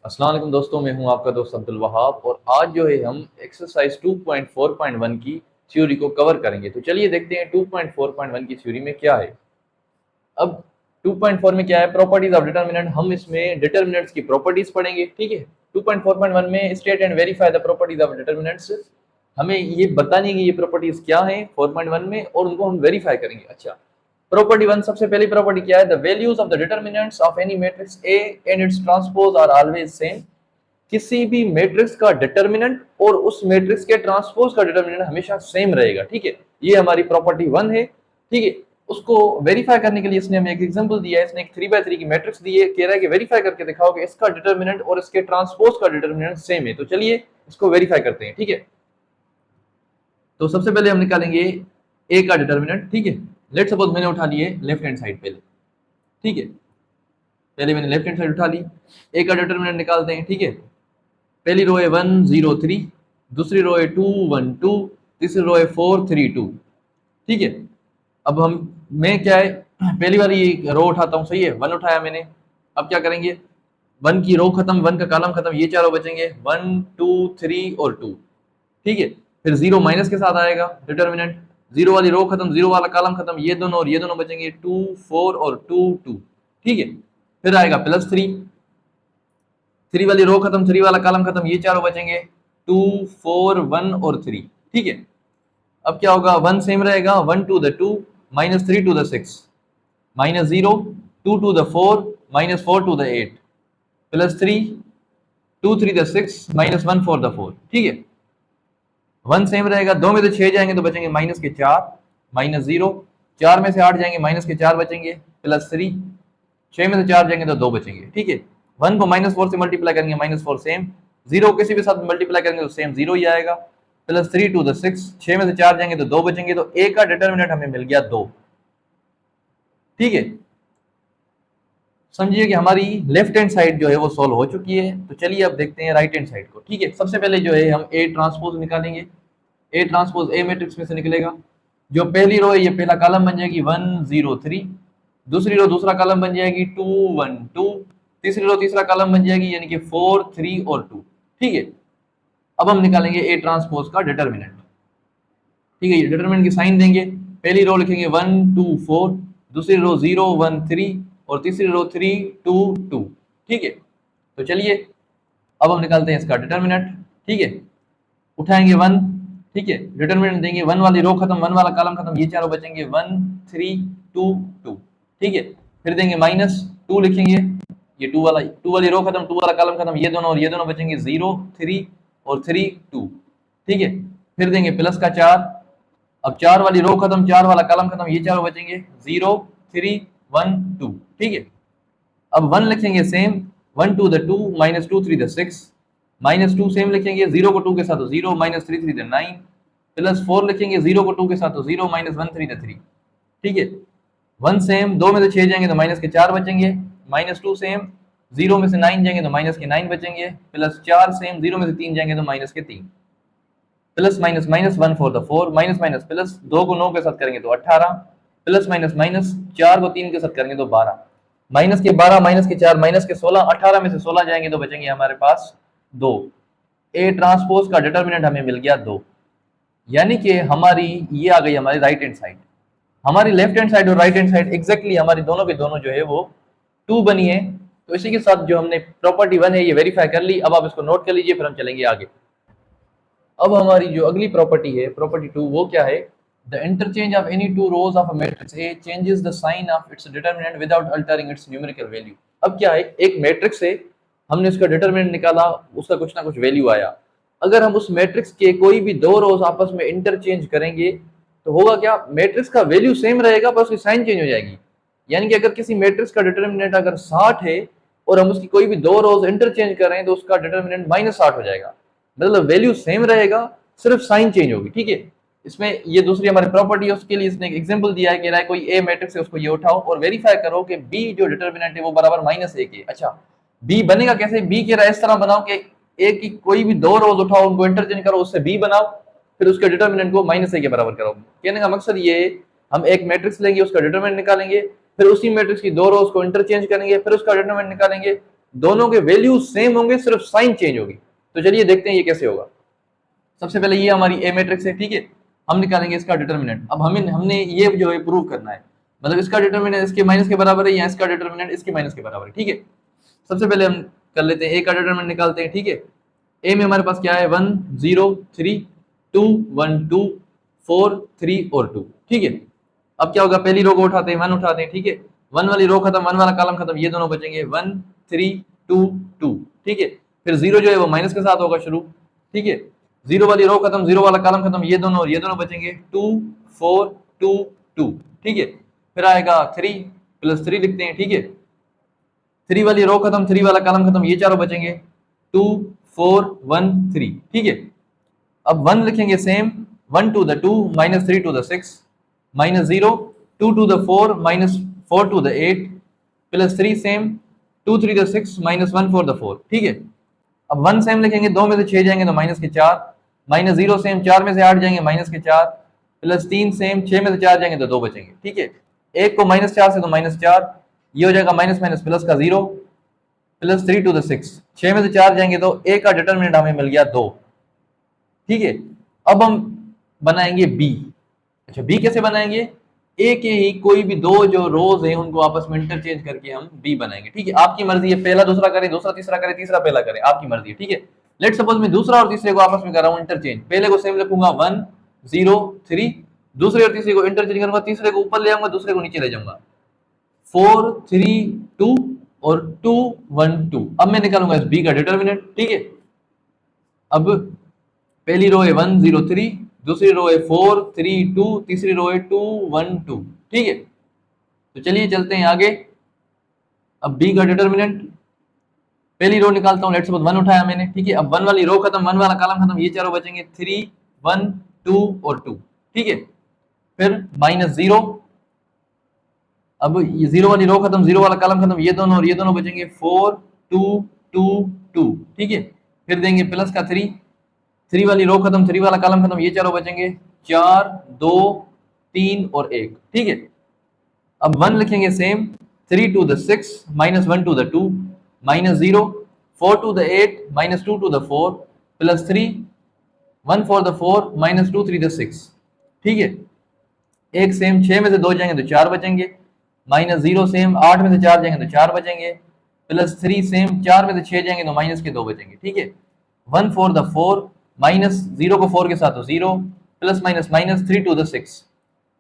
अस्सलाम वालेकुम दोस्तों, मैं हूं आपका दोस्त अब्दुल वहाब और आज जो है हम एक्सरसाइज 2.4.1 की थ्योरी को कवर करेंगे। तो चलिए देखते हैं 2.4.1 की थ्योरी में क्या है। अब 2.4 में क्या है, प्रॉपर्टीज ऑफ डिटर्मिनेंट। हम इसमें डिटर्मिनेंट्स की प्रॉपर्टीज पढ़ेंगे, ठीक है। 2.4.1 में state and verify the properties of determinants. हमें ये बताने की ये प्रॉपर्टीज क्या है 4.1 में और उनको हम वेरीफाई करेंगे। अच्छा, प्रॉपर्टी वन, सबसे पहली प्रॉपर्टी क्या है, the values of the determinants of any matrix A and its transpose are always same. किसी भी मैट्रिक्स का डिटर्मिनेंट और उस मैट्रिक्स के ट्रांसपोज का डिटर्मिनेंट हमेशा सेम रहेगा, ठीक है। ये हमारी प्रॉपर्टी वन है, ठीक है। उसको वेरीफाई करने के लिए इसने हमें एक एग्जांपल दिया है। इसने एक 3x3 की मैट्रिक्स दी है, कह रहा है कि वेरीफाई करके दिखाओ कि इसका डिटर्मिनेंट और इसके ट्रांसपोज का डिटर्मिनेंट सेम है। तो चलिए इसको वेरीफाई करते हैं, ठीक है। तो सबसे पहले हम निकालेंगे ए का डिटर्मिनेंट, ठीक है। लेट सपोज मैंने उठा लिए लेफ्ट हैंड साइड पहले, ठीक है। पहले मैंने लेफ्ट हैंड साइड उठा ली, ए का डिटर्मिनेंट निकालते हैं, ठीक है। पहली रो है 1 0 3, दूसरी रो है 2 1 2, तीसरी रो है 4 3 2, ठीक है। अब हम मैं क्या है, पहली वाली रो उठाता हूँ, सही है, वन उठाया मैंने। अब क्या करेंगे, वन की रो खत्म, वन का कॉलम खत्म, ये चारों बचेंगे 1 2 3 और 2, ठीक है। फिर जीरो माइनस के साथ आएगा डिटर्मिनेंट, जीरो वाली रो खत्म, जीरो वाला कॉलम खत्म, ये दोनों और ये दोनों बचेंगे 2 4 और 2 2, ठीक है। फिर आएगा +3, थ्री वाली रो खत्म, थ्री वाला कॉलम खत्म, ये चारों बचेंगे 2 4 1 और 3, ठीक है। अब क्या होगा, वन सेम रहेगा, 1 to the 2 -3 to the 6 -0, 2 to the 4 -4 to the 8 +3 2 3 the 6 -1 4 the 4, ठीक है। वन सेम रहेगा, दो में से 6 जाएंगे तो बचेंगे -4 -0, 4 में से 8 जाएंगे -4 बचेंगे +3, 6 में से 4 जाएंगे तो 2 बचेंगे, ठीक है। वन को -4 से मल्टीप्लाई करेंगे -4 सेम, जीरो किसी भी साथ मल्टीप्लाई करेंगे तो सेम जीरो ही आएगा, +3 to the 6, 6 में से 4 जाएंगे तो 2 बचेंगे। तो ए का डिटर्मिनेंट हमें मिल गया 2, ठीक है। समझिए कि हमारी लेफ्ट हैंड साइड जो है वो सॉल्व हो चुकी है। तो चलिए अब देखते हैं राइट हैंड साइड को, ठीक है। सबसे पहले जो है हम ए ट्रांसपोज निकालेंगे। ए ट्रांसपोज ए मैट्रिक्स में से निकलेगा। जो पहली रो है ये पहला कॉलम बन जाएगी 1 0 3, दूसरी रो दूसरा कॉलम बन जाएगी 2 1 2, तीसरी रो तीसरा कॉलम बन जाएगी यानी कि 4 3 और 2, ठीक है। अब हम निकालेंगे ए ट्रांसपोज का डिटर्मिनेंट, ठीक है। ये डिटरमिनेंट की साइन देंगे, पहली रो लिखेंगे 1 2 4, दूसरी रो 0 1 3 और तीसरी रो 3 2 2, ठीक है। तो चलिए अब हम निकालते हैं इसका डिटर्मिनेंट, ठीक है। उठाएंगे वन, ठीक है, डिटर्मिनेंट देंगे, वन वाली रो खत्म, वन वाला कॉलम खत्म, ये चारों बचेंगे 1 3 2 2, ठीक है। फिर देंगे -2 लिखेंगे, ये टू वाली रो खत्म, टू वाला कॉलम खत्म, ये दोनों और ये दोनों बचेंगे 0 3 और 3 2, ठीक है। फिर देंगे +4, अब 4 वाली रो खत्म, 4 वाला कॉलम खत्म, ये चारों बचेंगे 0 3 1 2, ठीक है। अब वन लिखेंगे same, 1 to the 2 -2 3 the 6, -2 same लिखेंगे, 0 को 2 के साथ तो 0 -3 3 the 9, +4 लिखेंगे, 0 को 2 के साथ तो 0 -1 3 the 3, ठीक है। वन सेम, दो में से 6 जाएंगे तो -4 बचेंगे, -2 सेम, 0 में से 9 जाएंगे तो -9 बचेंगे, +4 सेम, 0 में से 3 जाएंगे तो -3, plus minus minus 1 4 minus minus plus, 2 को 9 के साथ करेंगे तो 18, प्लस माइनस माइनस 4 को 3 के साथ करेंगे तो 12, माइनस के 12 माइनस के 4 माइनस के 16, 18 में से 16 जाएंगे तो बचेंगे हमारे पास 2। ए ट्रांसपोज का डिटर्मिनेंट हमें मिल गया 2, यानी कि हमारी ये आ गई हमारी राइट हैंड साइड। हमारी लेफ्ट हैंड साइड और राइट हैंड साइड एग्जैक्टली हमारी दोनों के दोनों जो है वो 2 बनी है। तो इसी के साथ जो हमने प्रॉपर्टी 1 है ये वेरीफाई कर ली। अब आप इसको नोट कर लीजिए, फिर हम चलेंगे आगे। अब हमारी जो अगली प्रॉपर्टी है, प्रॉपर्टी 2, वो क्या है, the interchange of any two rows of a matrix A changes the sign of its determinant without altering its numerical value. अब क्या है, एक मैट्रिक्स है, हमने उसका डिटर्मिनेंट निकाला, उसका कुछ ना कुछ वैल्यू आया। अगर हम उस मैट्रिक्स के कोई भी दो रोज आपस में इंटरचेंज करेंगे तो होगा क्या, मैट्रिक्स का वैल्यू सेम रहेगा पर उसकी साइन चेंज हो जाएगी। यानी कि अगर किसी मैट्रिक्स का डिटर्मिनेंट अगर 60 है और हम उसकी कोई भी दो रोज इंटरचेंज कर रहे हैं तो उसका डिटर्मिनेंट -60 हो जाएगा। मतलब वैल्यू सेम रहेगा, सिर्फ साइन चेंज होगी, ठीक है। इसमें ये दूसरी हमारी प्रॉपर्टी है, उसके लिए इसने एक एग्जांपल दिया है, कह रहा है कोई ए मैट्रिक्स है उसको ये उठाओ और वेरीफाई करो कि बी जो डिटर्मिनेंट है वो बराबर -1 है। अच्छा, बी बनेगा कैसे, बी कह रहा है इस तरह बनाओ कि ए की कोई भी दो रोज उठाओ, उनको इंटरचेंज करो, उससे बी बनाओ, फिर उसके डिटर्मिनेंट को -1 के बराबर करो। कहने का मकसद ये है, हम एक मैट्रिक्स लेंगे, उसका डिटर्मिनेंट निकालेंगे, फिर उसी मैट्रिक्स की दो रोज को इंटरचेंज करेंगे, फिर उसका डिटर्मिनेंट निकालेंगे, दोनों के वैल्यू सेम होंगे, सिर्फ साइन चेंज होगी। तो चलिए देखते हैं ये कैसे होगा। सबसे पहले ये हमारी ए मैट्रिक्स है, ठीक है, हम निकालेंगे इसका डिटर्मिनेंट। अब हमने ये जो है प्रूव करना है, मतलब इसका डिटर्मिनेंट इसके माइनस के बराबर है या इसका डिटर्मिनेंट इसके माइनस के बराबर है, ठीक है। सबसे पहले हम कर लेते हैं ए का डिटर्मिनेंट निकालते हैं, ठीक है। ए में हमारे पास क्या है, 1 0 3 2 1 2 4 3 और 2, ठीक है। अब क्या होगा, पहली रो को उठाते हैं, 1 उठाते हैं, ठीक है। 1 वाली रो खत्म, 1 वाला कॉलम खत्म, ये दोनों बचेंगे 1 3 2 2, ठीक है। फिर 0 जो है वो माइनस के साथ होगा शुरू, ठीक है। 0 वाली रो खत्म, 0 वाला कॉलम खत्म, ये दोनों बचेंगे 2 4 2 2, ठीक है। फिर आएगा 3 प्लस 3 लिखते हैं, ठीक है। 3 वाली रो खत्म, 3 वाला कॉलम खत्म, ये चारों बचेंगे 2 4 1 3, ठीक है। अब 1 लिखेंगे same, 1 to the 2 minus 3 to the 6 minus 0 2 to the 4 minus 4 to the 8 plus 3 same 2 3 the 6 minus 1 4 the 4, ठीक है। अब 1 सेम लिखेंगे, 2 में से 6 जाएंगे तो माइनस के 4, माइनस 0 सेम 4 में से 8 जाएंगे माइनस के 4, प्लस 3 सेम 6 में से 4 जाएंगे तो 2 बचेंगे, ठीक है। एक को माइनस 4 से तो माइनस 4, ये हो जाएगा माइनस माइनस प्लस का 0 प्लस 3 to the 6, 6 में से 4 जाएंगे तो ए का डिटर्मिनेंट हमें मिल गया 2, ठीक है। अब हम बनाएंगे बी। अच्छा, बी कैसे बनाएंगे, ए के ही कोई भी दो जो रोज हैं उनको आपस में इंटरचेंज करके हम बी बनाएंगे, ठीक है। आपकी मर्जी है, पहला दूसरा करें, दूसरा तीसरा करें, तीसरा पहला करें, आपकी मर्जी है, ठीक है। लेट सपोज मैं दूसरा और तीसरे को आपस में कर रहा हूं इंटरचेंज, पहले को सेम लिखूंगा 1 0 3, दूसरे और तीसरे को इंटरचेंज करूंगा, तीसरे को ऊपर ले आऊंगा, दूसरे को नीचे ले जाऊंगा, 4 3 2 और 2 1 2। अब मैं निकालूंगा इस बी का डिटर्मिनेंट, ठीक है। अब पहली रो है 1 0 3, दूसरी रो है 4 3 2, तीसरी रो है 2 1 2, ठीक है। तो चलिए चलते हैं आगे। अब बी का डिटर्मिनेंट, पहली रो निकालता हूं, लेट्स सपोज 1 उठाया मैंने, ठीक है। अब 1 वाली रो खत्म, 1 वाला कॉलम खत्म, ये चारों बचेंगे 3 1 2 और 2, ठीक है। फिर माइनस 0, अब ये 0 वाली रो खत्म, 0 वाला कॉलम खत्म, ये दोनों और ये दोनों बचेंगे 4 2 2 2, ठीक है। फिर देंगे प्लस का 3, 3 वाली रो खत्म, 3 वाला कॉलम खत्म, ये चारों बचेंगे 4 2 3 और 1, ठीक है। अब 1 लिखेंगे same, 3 to the 6 minus 1 to the 2 minus 0 4 to the 8 minus 2 to the 4 plus 3 1 for the 4 minus 2 3 the 6, ठीक है। एक सेम, 6 में से 2 जाएंगे तो 4 बचेंगे, माइनस 0 सेम, 8 में से 4 जाएंगे तो 4 बचेंगे, प्लस 3 सेम, 4 में से 6 जाएंगे तो माइनस के 2 बचेंगे, ठीक है। 1 for the 4 माइनस 0 को 4 के साथ तो 0 plus minus minus 3 to the 6,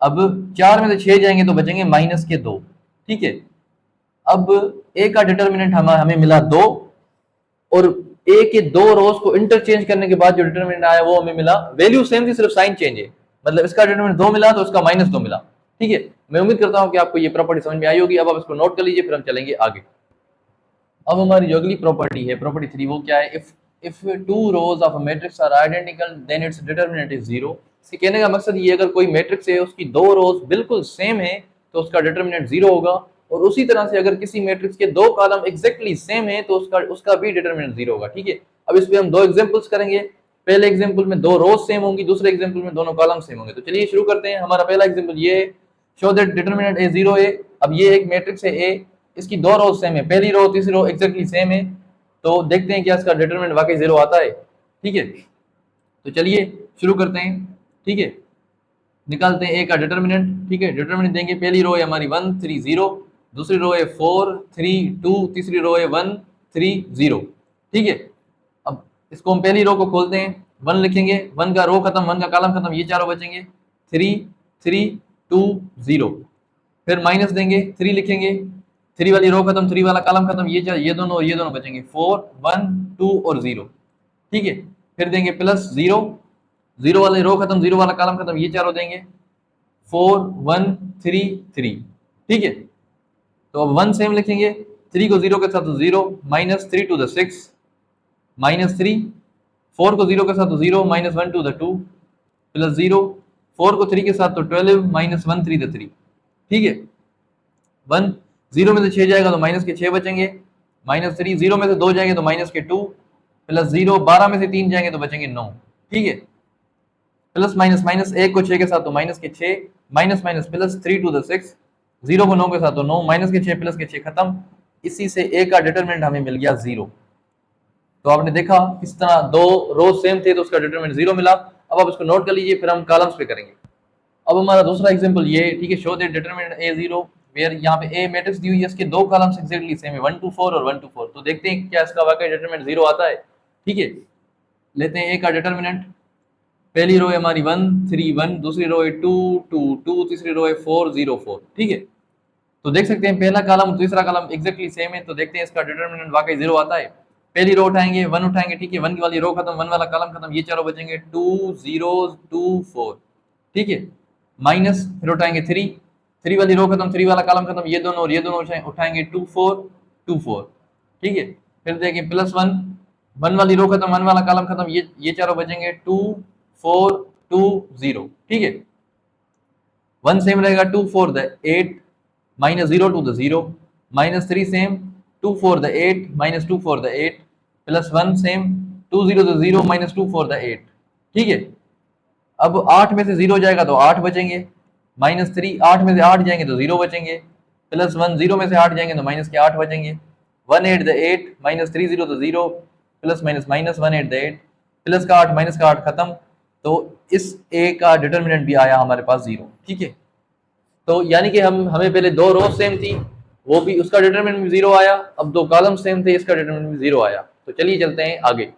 अब 4 में से 6 जाएंगे तो बचेंगे माइनस के 2, ठीक है। अब ए का डिटर्मिनेंट हमें मिला 2, और ए के दो रोज को इंटरचेंज करने के बाद जो डिटर्मिनेंट आया वो हमें मिला, वैल्यू सेम थी, सिर्फ साइन चेंज है, मतलब इसका डिटर्मिनेंट 2 मिला तो इसका माइनस 2 मिला, ठीक है। मैं उम्मीद करता हूं कि आपको ये प्रॉपर्टी समझ में आई होगी। अब आप इसको नोट कर लीजिए, फिर हम चलेंगे आगे। अब हमारी जो अगली प्रॉपर्टी है, प्रॉपर्टी 3, वो क्या है, if two rows of a matrix are identical then its determinant is 0। इसके कहने का मकसद ये, अगर कोई मैट्रिक्स है उसकी दो रोज बिल्कुल सेम है तो उसका डिटर्मिनेंट 0 होगा, और उसी तरह से अगर किसी मैट्रिक्स के दो कॉलम एग्जैक्टली सेम है तो उसका भी डिटर्मिनेंट 0 होगा, ठीक है। अब इस पे हम दो एग्जांपल्स करेंगे। पहले एग्जांपल में दो रोज सेम होंगी, दूसरे एग्जांपल में दोनों कॉलम सेम होंगे। तो चलिए शुरू करते हैं। हमारा पहला एग्जांपल ये है, शो दैट डिटर्मिनेंट ए 0 है। अब ये एक मैट्रिक्स है ए, इसकी दो रोज सेम है, पहली रो तीसरी रो एग्जैक्टली सेम है, तो देखते हैं क्या इसका डिटरमिनेंट वाकई 0 आता है, ठीक है। तो चलिए शुरू करते हैं, ठीक है। निकालते हैं ए का डिटरमिनेंट, ठीक है। डिटरमिनेंट देंगे, पहली रो है हमारी 1 3 0, दूसरी रो है 4 3 2, तीसरी रो है 1 3 0, ठीक है। अब इसको हम पहली रो को खोलते हैं, 1 लिखेंगे, 1 का रो खत्म, 1 का कॉलम खत्म, ये चारों बचेंगे 3 3 2 0। फिर माइनस देंगे, 3 लिखेंगे, 3 वाली रो खत्म, 3 वाला कॉलम खत्म, ये दोनों और ये दोनों बचेंगे 4 1 2 और 0, ठीक है। फिर देंगे प्लस 0, 0 वाली रो खत्म, 0 वाला कॉलम खत्म, ये चारों देंगे 4 1 3 3, ठीक है। तो अब 1 सेम लिखेंगे, 3 को 0 के साथ तो 0 माइनस 3 to the 6 माइनस 3, 4 को 0 के साथ तो 0 माइनस 1 to the 2 प्लस 0, 4 को 3 के साथ तो 12 माइनस 1 3 the 3, ठीक है। 1 0 में से 6 जाएगा तो माइनस के 6 बचेंगे, माइनस 3, 0 में से 2 जाएंगे तो माइनस के 2 प्लस 0, 12 में से 3 जाएंगे तो बचेंगे 9, ठीक है। प्लस माइनस माइनस, 1 को 6 के साथ तो माइनस के 6 minus minus plus 3 to the 6, 0 को 9 के साथ तो 9, माइनस के 6 प्लस के 6 खत्म, इसी से ए का डिटरमिनेंट हमें मिल गया 0। तो आपने देखा किस तरह दो रोज सेम थे तो उसका डिटरमिनेंट 0 मिला। अब आप इसको नोट कर लीजिए, फिर हम कॉलम्स पे करेंगे। अब हमारा दूसरा एग्जांपल ये है, ठीक है, show that determinant A0 where यहाँ पे ए मैट्रिक्स दी हुई है, इसके दो कॉलम्स एग्जैक्टली सेम है 1 2 4 और 1 2 4। तो देखते हैं क्या इसका वाकई डिटरमिनेंट 0 आता है। ठीक है, लेते हैं ए का डिटरमिनेंट। पहली रो है हमारी 1 3 1, दूसरी रो है 2 2 2, तीसरी रो है 4 0 4। ठीक है, तो देख सकते हैं पहला कॉलम तीसरा कॉलम एग्जैक्टली सेम है। तो देखते हैं इसका डिटरमिनेंट वाकई 0 आता है। पहली रो उठाएंगे 1 उठाएंगे, ठीक है, 1 की वाली रो खत्म, 1 वाला कॉलम खत्म, ये चारों बचेंगे 2 0 2 4। ठीक है, माइनस फिर उठाएंगे 3, 3 वाली रो खत्म, 3 वाला कॉलम खत्म, ये दोनों और ये दोनों उठाएंगे 2 4 2 4। ठीक है, फिर देखें प्लस 1, 1 वाली रो खत्म, 1 वाला कॉलम खत्म, ये चारों बचेंगे 2 4 2 0। ठीक है, 1 सेम रहेगा 2 4 the 8 minus 0 to the 0, minus 3 same 2 4 the 8 minus 2 4 the 8 plus 1 same 2 0 the 0 minus 2 4 the 8। ठीक है, अब 8 में से 0 जाएगा तो 8 बचेंगे, माइनस 3 8 में से 8 जाएंगे तो 0 बचेंगे, प्लस 1 0 में से 8 जाएंगे तो माइनस के 8 बचेंगे, 1 8 द 8 माइनस 3 0 तो 0 plus minus minus 1 8 the 8 plus का 8 माइनस का 8 खत्म। तो इस ए का डिटरमिनेंट भी आया हमारे पास 0। ठीक है, तो यानी कि हमें पहले दो रो सेम थी, वो भी उसका डिटरमिनेंट भी 0 आया। अब दो कॉलम सेम थे, इसका डिटरमिनेंट भी 0 आया। तो चलिए चलते हैं आगे।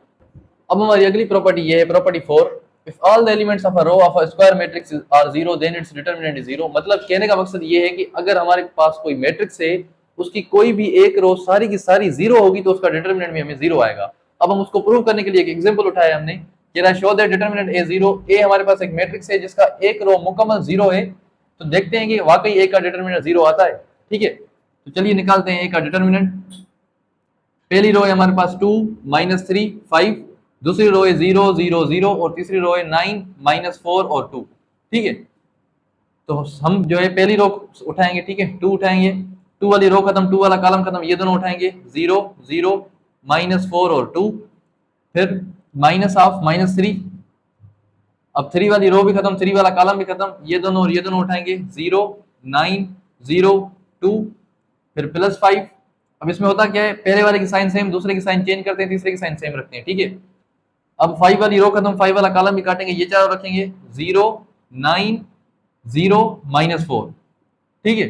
अब हमारी अगली प्रॉपर्टी ये है, property 4, if all the elements of a row of a square matrix are 0 then its determinant is 0। मतलब कहने का मकसद ये है कि अगर हमारे पास कोई मैट्रिक्स है, उसकी कोई भी एक रो सारी की सारी 0 होगी तो उसका डिटरमिनेंट भी हमें 0 आएगा। अब हम उसको प्रूव करने के लिए एक एग्जांपल उठाया हमने, कह रहा शो दैट डिटरमिनेंट A0। ए हमारे पास एक मैट्रिक्स है जिसका एक रो मुकम्मल 0 है। तो देखते हैं कि वाकई ए का डिटरमिनेंट 0 आता है। ठीक है, तो चलिए निकालते हैं ए का डिटरमिनेंट। पहली रो है हमारे पास 2 माइनस 3 5, दूसरी रो है 0 0 0 और तीसरी रो है 9 माइनस 4 और 2। ठीक है, तो हम जो है पहली रो उठाएंगे, ठीक है, 2 उठाएंगे, 2 वाली रो खत्म, 2 वाला कॉलम खत्म, ये दोनों उठाएंगे 0 0 माइनस 4 और 2, फिर माइनस ऑफ माइनस 3। अब 3 वाली रो भी खत्म, 3 वाला कॉलम भी खत्म, ये दोनों और ये दोनों उठाएंगे 0 9 0 2, फिर प्लस 5। अब इसमें होता क्या है, पहले वाले की साइन सेम, दूसरे की साइन चेंज करते हैं, तीसरे की साइन सेम रखते हैं। ठीक है, अब 5 वाली रो खत्म, 5 वाला कॉलम भी काटेंगे, ये चारों रखेंगे 0 9 0 माइनस 4। ठीक है,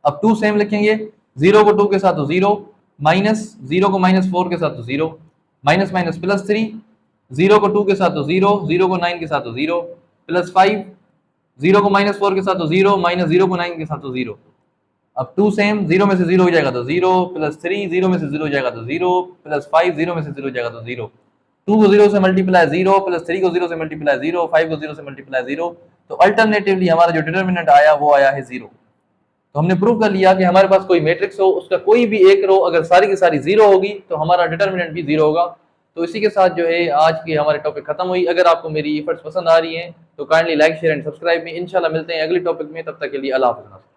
अब 2 सेम लिखेंगे, 0 को 2 के साथ तो 0, माइनस 0 को माइनस 4 के साथ तो 0, माइनस माइनस प्लस 3, 0 को 2 के साथ तो 0, 0 को 9 के साथ तो 0, प्लस 5, 0 को माइनस 4 के साथ तो 0, माइनस 0 को 9 के साथ तो 0। अब 2 सेम, 0 में से 0 हो जाएगा तो 0, प्लस 3 0 में से 0 हो जाएगा तो 0, प्लस 5 0 में से 0 हो जाएगा तो 0, 2 को 0 से मल्टीप्लाई 0, प्लस 3 को 0 से मल्टीप्लाई 0, 5 को 0 से मल्टीप्लाई 0। तो अल्टरनेटिवली हमारा जो डिटरमिनेंट आया वो आया है 0। तो हमने प्रूव कर लिया कि हमारे पास कोई मैट्रिक्स हो, उसका कोई भी एक रो अगर सारी की सारी 0 होगी तो हमारा डिटरमिनेंट भी 0 होगा। तो इसी के साथ जो है आज की हमारे टॉपिक खत्म हुई। अगर आपको मेरी एफर्ट्स पसंद आ रही हैं तो kindly like share and subscribe में। इंशाल्लाह मिलते हैं अगले टॉपिक में, तब तक के लिए अल्लाह हाफ़िज़।